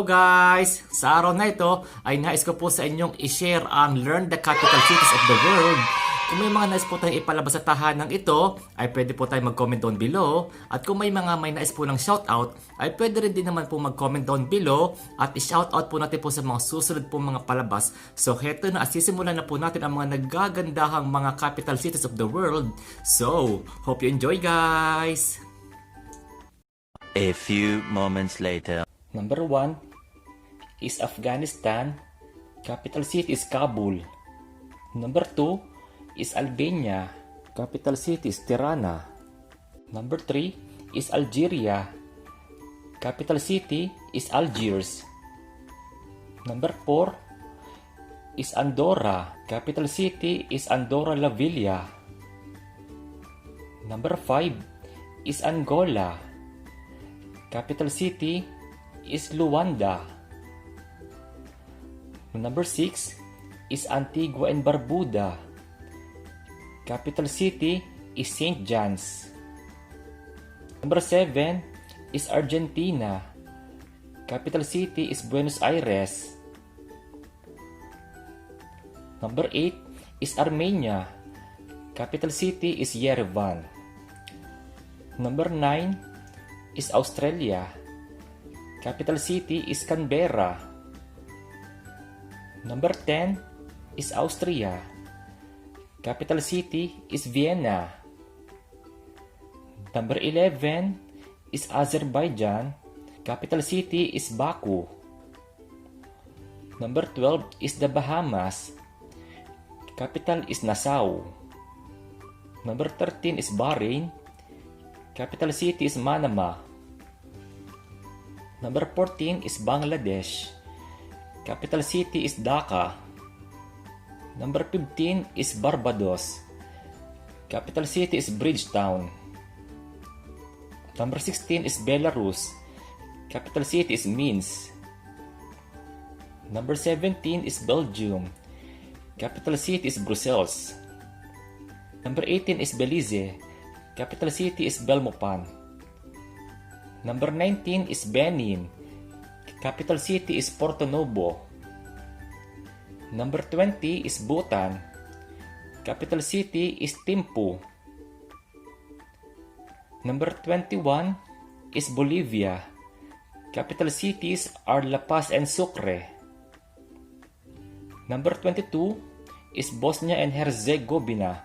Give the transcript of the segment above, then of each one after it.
Hello guys! Sa araw na ito ay nais ko po sa inyong i-share ang Learn the Capital Cities of the World. Kung may mga nais po tayong ipalabas sa tahanang ito, ay pwede po tayong mag-comment down below. At kung may nais po ng shoutout, ay pwede rin din naman po mag-comment down below at i-shoutout po natin po sa mga susunod po mga palabas. So heto na, sisimulan na po natin ang mga naggagandahang mga capital cities of the world. So, hope you enjoy guys! A few moments later. Number 1 is Afghanistan. Capital city is Kabul. Number 2 is Albania. Capital city is Tirana. Number 3 is Algeria. Capital city is Algiers. Number 4 is Andorra. Capital city is Andorra la Vella. Number 5 is Angola. Capital city is Luanda. Number 6 is Antigua and Barbuda. Capital city is St. John's. Number 7 is Argentina. Capital city is Buenos Aires. Number 8 is Armenia. Capital city is Yerevan. Number 9 is Australia. Capital city is Canberra. Number 10 is Austria. Capital city is Vienna. Number 11 is Azerbaijan. Capital city is Baku. Number 12 is the Bahamas. Capital is Nassau. Number 13 is Bahrain. Capital city is Manama. Number 14 is Bangladesh. Capital city is Dhaka. Number 15 is Barbados. Capital city is Bridgetown. Number 16 is Belarus. Capital city is Minsk. Number 17 is Belgium. Capital city is Brussels. Number 18 is Belize. Capital city is Belmopan. Number 19 is Benin. Capital city is Porto Novo. Number 20 is Bhutan. Capital city is Thimphu. Number 21 is Bolivia. Capital cities are La Paz and Sucre. Number 22 is Bosnia and Herzegovina.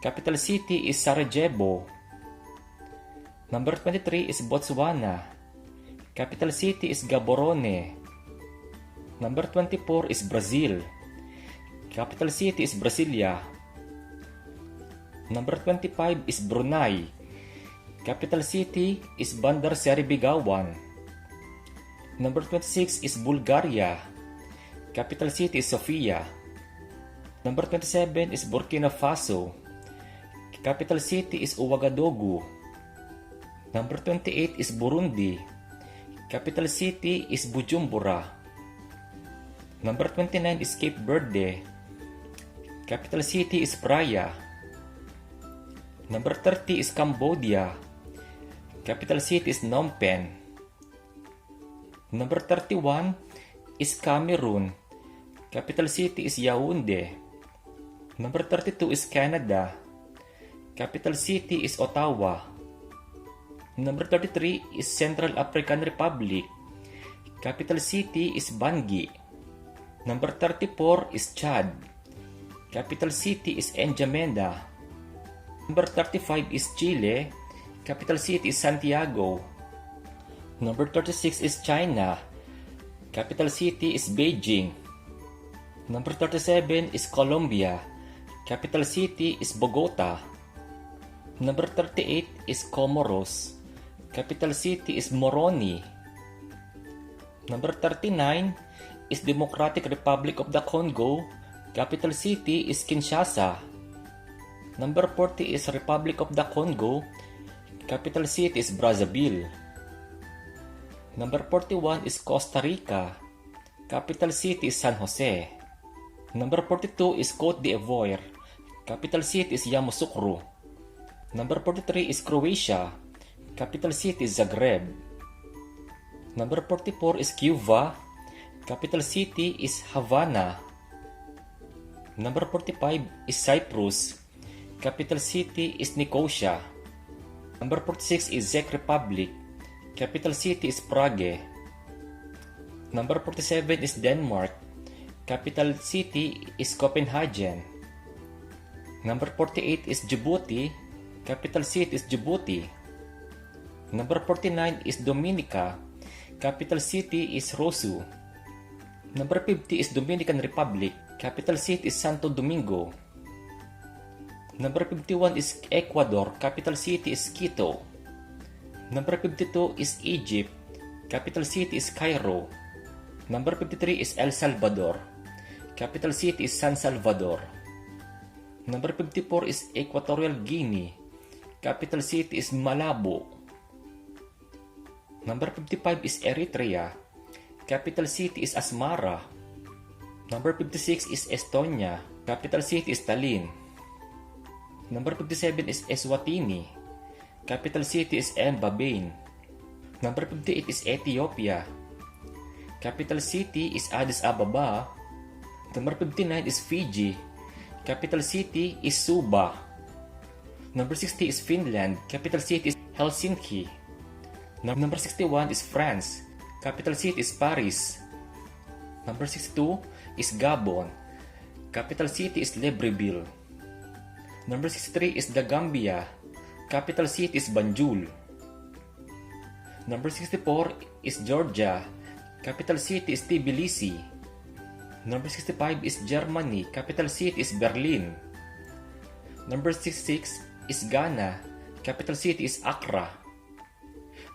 Capital city is Sarajevo. Number 23 is Botswana. Capital city is Gaborone. Number 24 is Brazil. Capital city is Brasilia. Number 25 is Brunei. Capital city is Bandar Seri Begawan. Number 26 is Bulgaria. Capital city is Sofia. Number 27 is Burkina Faso. Capital city is Ouagadougou. Number 28 is Burundi. Capital city is Bujumbura. Number 29 is Cape Verde. Capital city is Praia. Number 30 is Cambodia. Capital city is Phnom Penh. Number 31 is Cameroon. Capital city is Yaoundé. Number 32 is Canada. Capital city is Ottawa. Number 33 is Central African Republic. Capital city is Bangui. Number 34 is Chad. Capital city is N'Djamena. Number 35 is Chile. Capital city is Santiago. Number 36 is China. Capital city is Beijing. Number 37 is Colombia. Capital city is Bogota. Number 38 is Comoros. Capital city is Moroni. Number 39 is Democratic Republic of the Congo. Capital city is Kinshasa. Number 40 is Republic of the Congo. Capital city is Brazzaville. Number 41 is Costa Rica. Capital city is San Jose. Number 42 is Cote d'Ivoire. Capital city is Yamoussoukro. Number 43 is Croatia. Capital city is Zagreb. Number 44 is Cuba. Capital city is Havana. Number 45 is Cyprus. Capital city is Nicosia. Number 46 is Czech Republic. Capital city is Prague. Number 47 is Denmark. Capital city is Copenhagen. Number 48 is Djibouti. Capital city is Djibouti. Number 49 is Dominica. Capital city is Roseau. Number 50 is Dominican Republic. Capital city is Santo Domingo. Number 51 is Ecuador. Capital city is Quito. Number 52 is Egypt. Capital city is Cairo. Number 53 is El Salvador. Capital city is San Salvador. Number 54 is Equatorial Guinea. Capital city is Malabo. Number 55 is Eritrea. Capital city is Asmara. Number 56 is Estonia. Capital city is Tallinn. Number 57 is Eswatini. Capital city is Mbabane. Number 58 is Ethiopia. Capital city is Addis Ababa. Number 59 is Fiji. Capital city is Suva. Number 60 is Finland. Capital city is Helsinki. Number 61 is France. Capital city is Paris. Number 62 is Gabon. Capital city is Libreville. Number 63 is The Gambia. Capital city is Banjul. Number 64 is Georgia. Capital city is Tbilisi. Number 65 is Germany. Capital city is Berlin. Number 66 is Ghana. Capital city is Accra.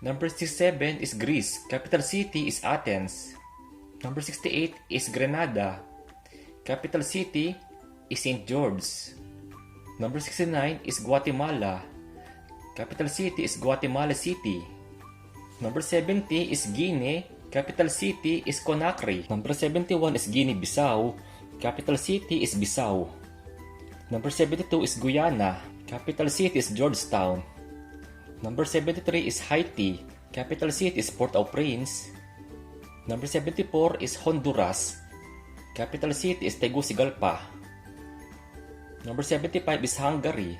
Number 67 is Greece. Capital city is Athens. Number 68 is Grenada. Capital city is St. George. Number 69 is Guatemala. Capital city is Guatemala City. Number 70 is Guinea. Capital city is Conakry. Number 71 is Guinea-Bissau. Capital city is Bissau. Number 72 is Guyana. Capital city is Georgetown. Number 73 is Haiti. Capital city is Port-au-Prince. Number 74 is Honduras. Capital city is Tegucigalpa. Number 75 is Hungary.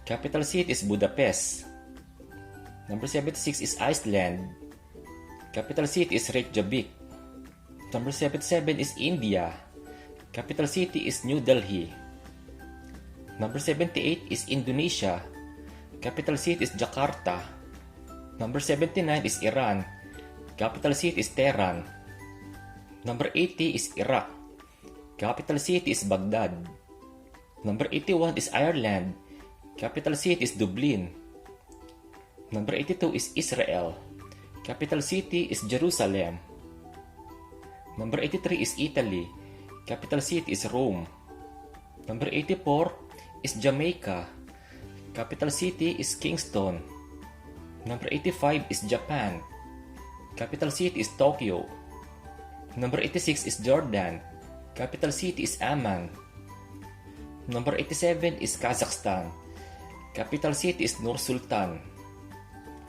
Capital city is Budapest. Number 76 is Iceland. Capital city is Reykjavik. Number 77 is India. Capital city is New Delhi. Number 78 is Indonesia. Capital city is Jakarta. Number 79 is Iran. Capital city is Tehran. Number 80 is Iraq. Capital city is Baghdad. Number 81 is Ireland. Capital city is Dublin. Number 82 is Israel. Capital city is Jerusalem. Number 83 is Italy. Capital city is Rome. Number 84 is Jamaica. Capital city is Kingston. Number 85 is Japan. Capital city is Tokyo. Number 86 is Jordan. Capital city is Amman. Number 87 is Kazakhstan. Capital city is Nur Sultan.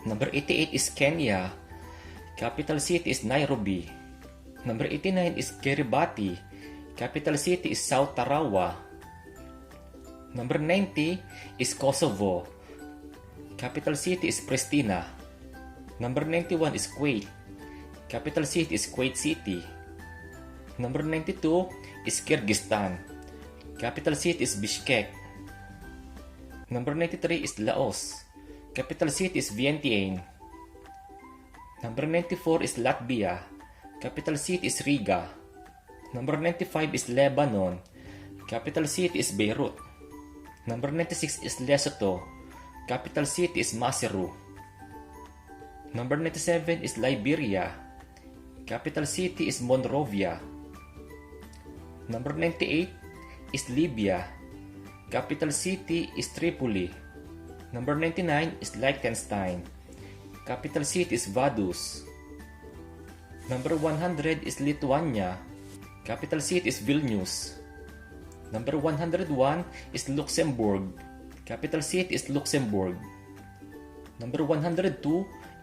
Number 88 is Kenya. Capital city is Nairobi. Number 89 is Kiribati. Capital city is South Tarawa. Number 90 is Kosovo. Capital city is Pristina. Number 91 is Kuwait. Capital city is Kuwait City. Number 92 is Kyrgyzstan. Capital city is Bishkek. Number 93 is Laos. Capital city is Vientiane. Number 94 is Latvia. Capital city is Riga. Number 95 is Lebanon. Capital city is Beirut. Number 96 is Lesotho. Capital city is Maseru. Number 97 is Liberia. Capital city is Monrovia. Number 98 is Libya. Capital city is Tripoli. Number 99 is Liechtenstein. Capital city is Vaduz. Number 100 is Lithuania. Capital city is Vilnius. Number 101 is Luxembourg. Capital city is Luxembourg. Number 102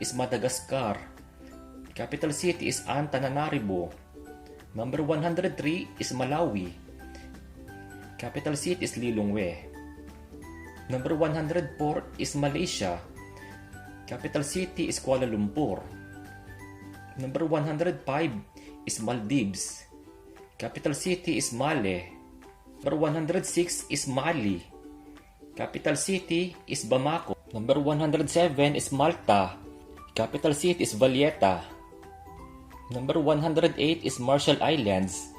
is Madagascar. Capital city is Antananarivo. Number 103 is Malawi. Capital city is Lilongwe. Number 104 is Malaysia. Capital city is Kuala Lumpur. Number 105 is Maldives. Capital city is Male. Number 106 is Mali. Capital city is Bamako. Number 107 is Malta. Capital city is Valletta. Number 108 is Marshall Islands.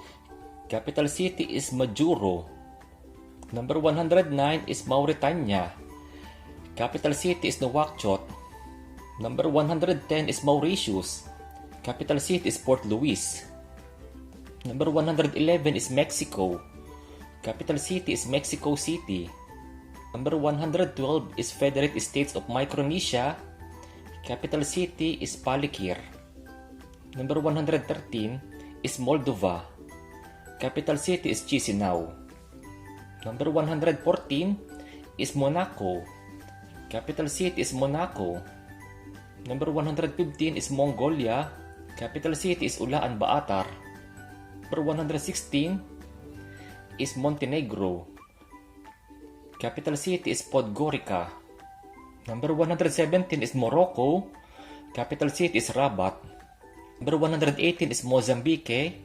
Capital city is Majuro. Number 109 is Mauritania. Capital city is Nouakchott. Number 110 is Mauritius. Capital city is Port Louis. Number 111 is Mexico. Capital city is Mexico City. Number 112 is Federated States of Micronesia. Capital city is Palikir. Number 113 is Moldova. Capital city is Chisinau. Number 114 is Monaco. Capital city is Monaco. Number 115 is Mongolia. Capital city is Ulaan Baatar. Number 116 is Montenegro. Capital city is Podgorica. Number 117 is Morocco. Capital city is Rabat. Number 118 is Mozambique.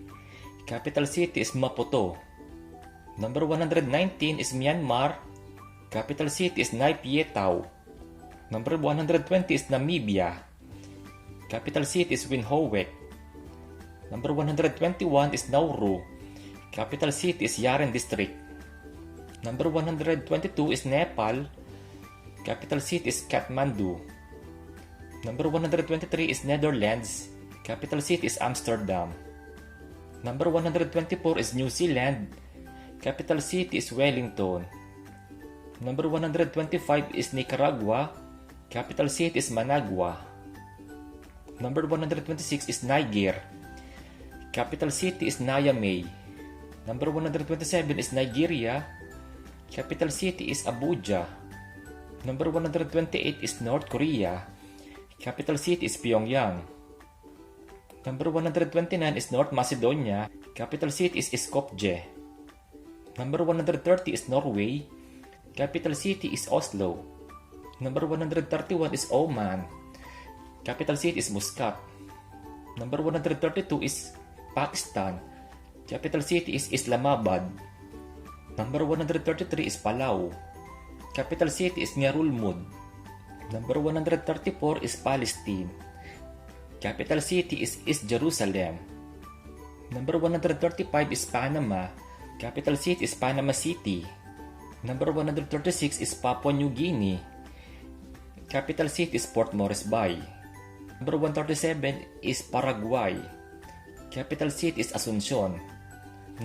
Capital city is Maputo. Number 119 is Myanmar. Capital city is Nay Pyi Taw. Number 120 is Namibia. Capital city is Windhoek. Number 121 is Nauru. Capital city is Yaren District. Number 122 is Nepal. Capital city is Kathmandu. Number 123 is Netherlands. Capital city is Amsterdam. Number 124 is New Zealand. Capital city is Wellington. Number 125 is Nicaragua. Capital city is Managua. Number 126 is Niger. Capital city is Niamey. Number 127 is Nigeria. Capital city is Abuja. Number 128 is North Korea. Capital city is Pyongyang. Number 129 is North Macedonia. Capital city is Skopje. Number 130 is Norway. Capital city is Oslo. Number 131 is Oman. Capital city is Muscat. Number 132 is Pakistan. Capital city is Islamabad. Number 133 is Palau. Capital city is Nyarulmud. Number 134 is Palestine. Capital city is East Jerusalem. Number 135 is Panama. Capital city is Panama City. Number 136 is Papua New Guinea. Capital city is Port Moresby. Number 137 is Paraguay. Capital city is Asuncion.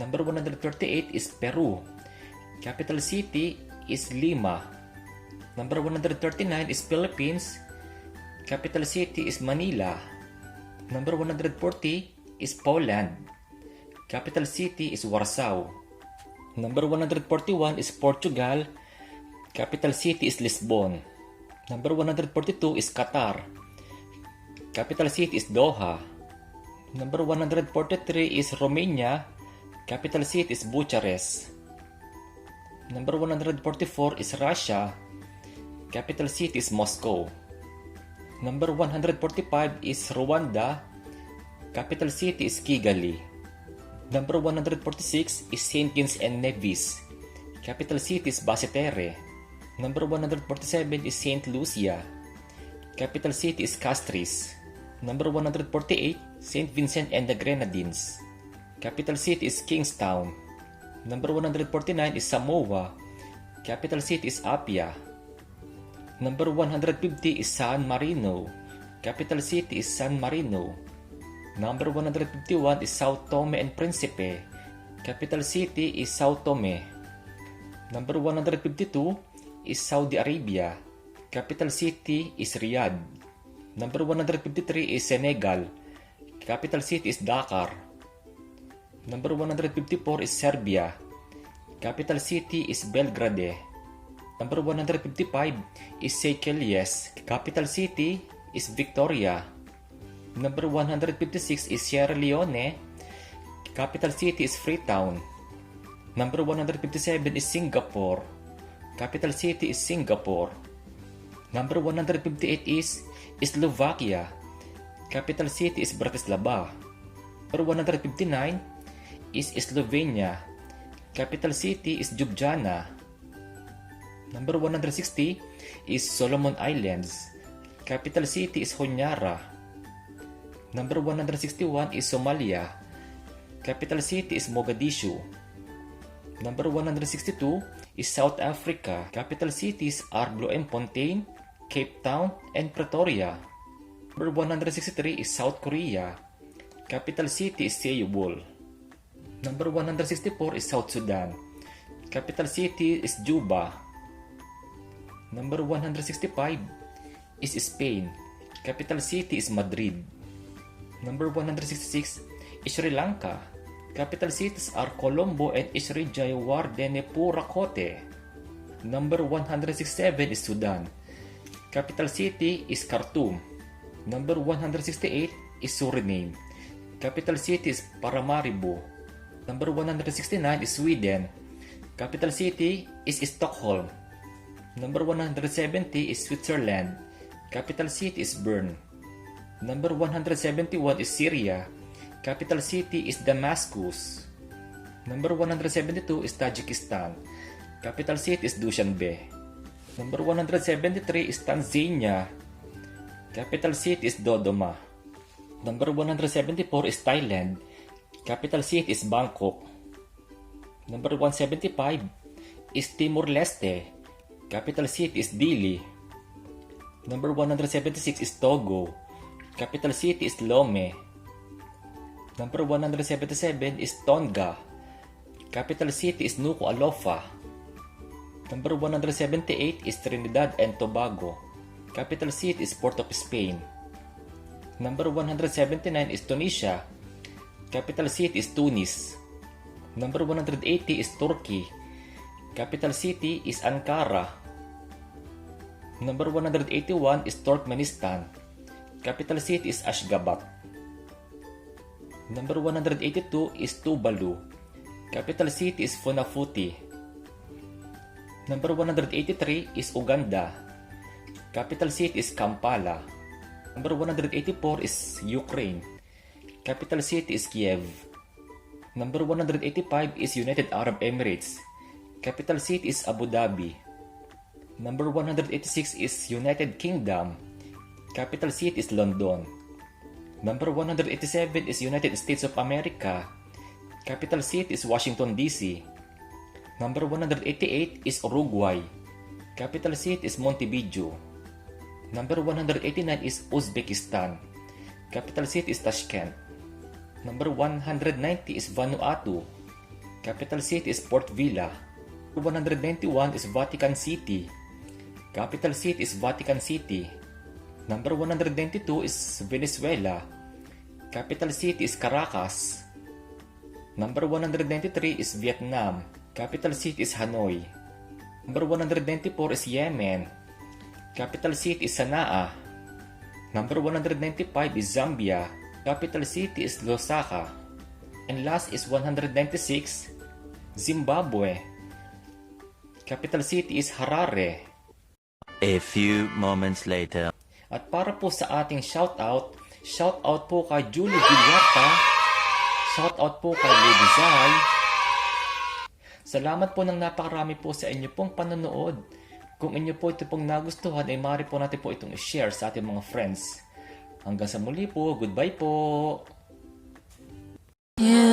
Number 138 is Peru. Capital city is Lima. Number 139 is Philippines. Capital city is Manila. Number 140 is Poland. Capital city is Warsaw. Number 141 is Portugal. Capital city is Lisbon. Number 142 is Qatar. Capital city is Doha. Number 143 is Romania. Capital city is Bucharest. Number 144 is Russia. Capital city is Moscow. Number 145 is Rwanda. Capital city is Kigali. Number 146 is Saint Kitts and Nevis. Capital city is Basseterre. Number 147 is Saint Lucia. Capital city is Castries. Number 148, Saint Vincent and the Grenadines. Capital city is Kingstown. Number 149 is Samoa. Capital city is Apia. Number 150 is San Marino. Capital city is San Marino. Number 151 is Sao Tome and Principe. Capital city is Sao Tome. Number 152 is Saudi Arabia. Capital city is Riyadh. Number 153 is Senegal. Capital city is Dakar. Number 154 is Serbia. Capital city is Belgrade. Number 155 is Seychelles. Capital city is Victoria. Number 156 is Sierra Leone. Capital city is Freetown. Number 157 is Singapore. Capital city is Singapore. Number 158 is Slovakia. Capital city is Bratislava. Number 159 is Slovenia. Capital city is Ljubljana. Number 160 is Solomon Islands. Capital city is Honiara. Number 161 is Somalia. Capital city is Mogadishu. Number 162 is South Africa. Capital cities are Bloemfontein, Cape Town, and Pretoria. Number 163 is South Korea. Capital city is Seoul. Number 164 is South Sudan. Capital city is Juba. Number 165 is Spain. Capital city is Madrid. Number 166 is Sri Lanka. Capital cities are Colombo and Isri Jayawardenepura Purakote. Number 167 is Sudan. Capital city is Khartoum. Number 168 is Suriname. Capital city is Paramaribo. Number 169 is Sweden. Capital city is Stockholm. Number 170 is Switzerland. Capital city is Bern. Number 171 is Syria. Capital city is Damascus. Number 172 is Tajikistan. Capital city is Dushanbe. Number 173 is Tanzania. Capital city is Dodoma. Number 174 is Thailand. Capital city is Bangkok. Number 175 is Timor-Leste. Capital city is Dili. Number 176 is Togo. Capital city is Lome. Number 177 is Tonga. Capital city is Nuku'alofa. Number 178 is Trinidad and Tobago. Capital city is Port of Spain. Number 179 is Tunisia. Capital city is Tunis. Number 180 is Turkey. Capital city is Ankara. Number 181 is Turkmenistan. Capital city is Ashgabat. Number 182 is Tuvalu. Capital city is Funafuti. Number 183 is Uganda. Capital city is Kampala. Number 184 is Ukraine. Capital city is Kiev. Number 185 is United Arab Emirates. Capital city is Abu Dhabi. Number 186 is United Kingdom. Capital city is London. Number 187 is United States of America. Capital city is Washington, D.C. Number 188 is Uruguay. Capital city is Montevideo. Number 189 is Uzbekistan. Capital city is Tashkent. Number 190 is Vanuatu. Capital city is Port Vila. Number 191 is Vatican City. Capital city is Vatican City. Number 192 is Venezuela. Capital city is Caracas. Number 193 is Vietnam. Capital city is Hanoi. Number 194 is Yemen. Capital city is Sanaa. Number 195 is Zambia. Capital city is Lusaka. And last is 196, Zimbabwe. Capital city is Harare. A few moments later. At para po sa ating shoutout po kay Julie Villarta, shoutout po kay Lady Zai. Salamat po ng napakarami po sa inyo pong panonood. Kung inyo po ito pong nagustuhan, ay maaari po natin po itong i-share sa ating mga friends. Hanggang sa muli po, goodbye po! Yeah.